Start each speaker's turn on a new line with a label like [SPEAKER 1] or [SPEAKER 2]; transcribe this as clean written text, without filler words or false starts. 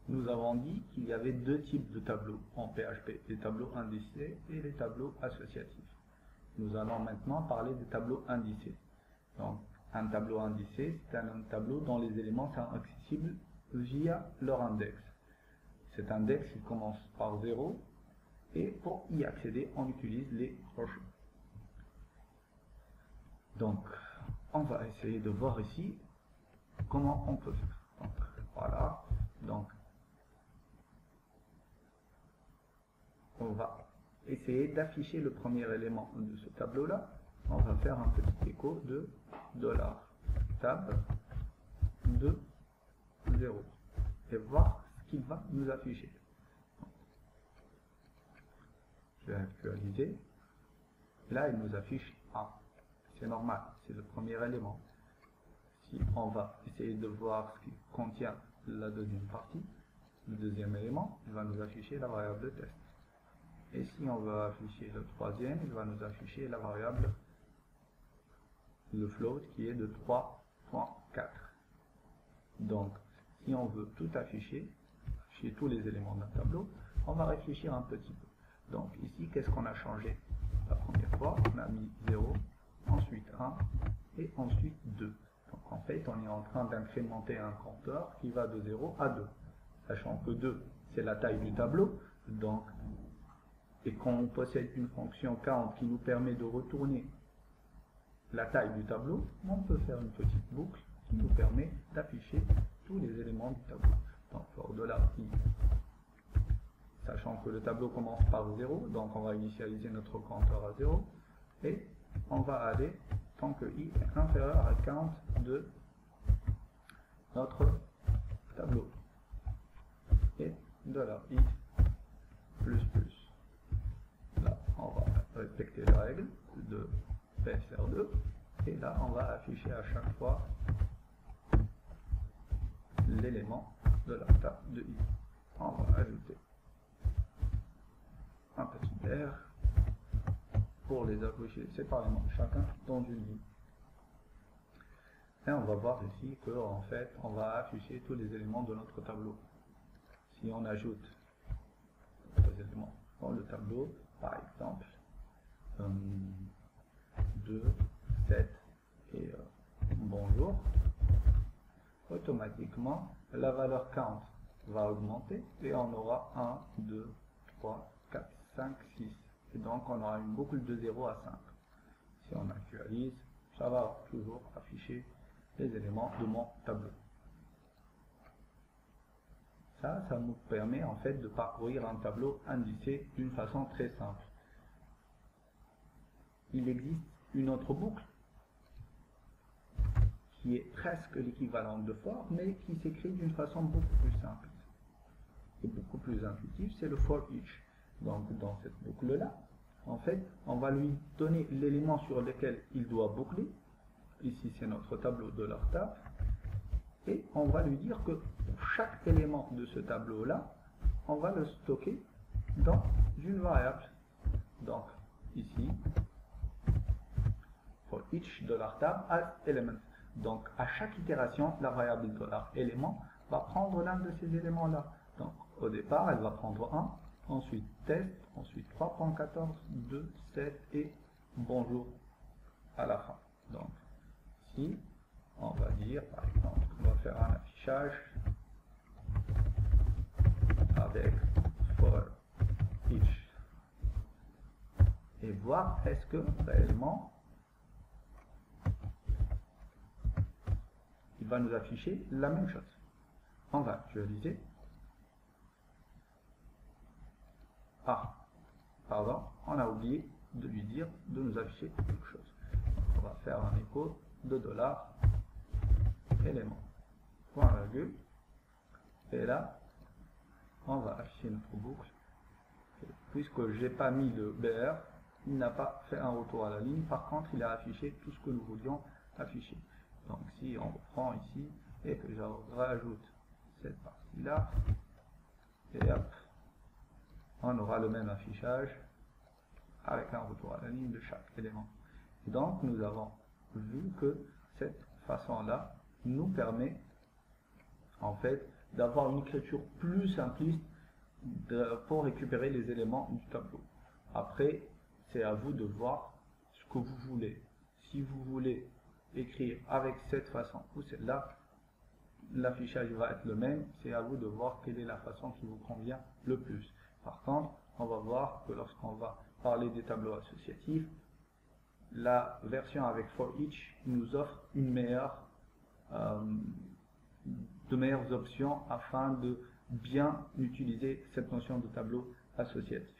[SPEAKER 1] Nous avons dit qu'il y avait deux types de tableaux en PHP, les tableaux indicés et les tableaux associatifs. Nous allons maintenant parler des tableaux indicés. Donc, un tableau indicé, c'est un tableau dont les éléments sont accessibles via leur index. Cet index, il commence par 0 et pour y accéder, on utilise les crochets. Donc, on va essayer de voir ici comment on peut faire. Donc, voilà. Donc, on va essayer d'afficher le premier élément de ce tableau-là. On va faire un petit écho de $tab de 0 et voir ce qu'il va nous afficher. Je vais actualiser. Là, il nous affiche 1. C'est normal, c'est le premier élément. Si on va essayer de voir ce qui contient la deuxième partie, le deuxième élément, il va nous afficher la variable test. Et si on veut afficher le troisième, il va nous afficher la variable, le float, qui est de 3.4. Donc, si on veut tout afficher tous les éléments d'un tableau, on va réfléchir un petit peu. Donc, ici, qu'est-ce qu'on a changé la première fois? On a mis 0, ensuite 1, et ensuite 2. Donc, en fait, on est en train d'incrémenter un compteur qui va de 0 à 2. Sachant que 2, c'est la taille du tableau. Donc, et qu'on possède une fonction count qui nous permet de retourner la taille du tableau, on peut faire une petite boucle qui nous permet d'afficher tous les éléments du tableau. Donc, for $i, sachant que le tableau commence par 0, donc on va initialiser notre compteur à 0, et on va aller tant que i est inférieur à count de notre tableau. Et $i plus plus. Là, on va respecter la règle de PSR2, et là, on va afficher à chaque fois l'élément de la table de i. On va ajouter un petit R pour les afficher séparément, chacun dans une ligne. Et on va voir ici que en fait, on va afficher tous les éléments de notre tableau. Si on ajoute les éléments dans le tableau, par exemple 2, 7 et bonjour, automatiquement la valeur count va augmenter et on aura 1, 2, 3, 4, 5, 6. Et donc on aura une boucle de 0 à 5. Si on actualise, ça va toujours afficher les éléments de mon tableau. Ça nous permet en fait de parcourir un tableau indicé d'une façon très simple. Il existe une autre boucle qui est presque l'équivalent de for, mais qui s'écrit d'une façon beaucoup plus simple et beaucoup plus intuitive, c'est le for each. Donc dans cette boucle-là, en fait, on va lui donner l'élément sur lequel il doit boucler. Ici, c'est notre tableau de leur tab. Et on va lui dire que pour chaque élément de ce tableau-là, on va le stocker dans une variable. Donc, ici, for each $tab as element. Donc, à chaque itération, la variable $élément va prendre l'un de ces éléments-là. Donc, au départ, elle va prendre 1, ensuite test, ensuite 3.14, 2, 7 et bonjour à la fin. Donc, ici, on va dire, par exemple, on va faire un affichage avec for each et voir est-ce que réellement il va nous afficher la même chose. On va actualiser. Ah, pardon, on a oublié de lui dire de nous afficher quelque chose. Donc, on va faire un écho de $élément, point virgule, et là, on va afficher notre boucle. Et puisque j'ai pas mis le BR, il n'a pas fait un retour à la ligne. Par contre, il a affiché tout ce que nous voulions afficher. Donc, si on reprend ici et que je rajoute cette partie-là, et hop, on aura le même affichage avec un retour à la ligne de chaque élément. Et donc, nous avons vu que cette façon-là nous permet en fait d'avoir une écriture plus simpliste pour récupérer les éléments du tableau. Après, c'est à vous de voir ce que vous voulez. Si vous voulez écrire avec cette façon ou celle-là, l'affichage va être le même. C'est à vous de voir quelle est la façon qui vous convient le plus. Par contre, on va voir que lorsqu'on va parler des tableaux associatifs, la version avec for each nous offre une de meilleures options afin de bien utiliser cette notion de tableau associatif.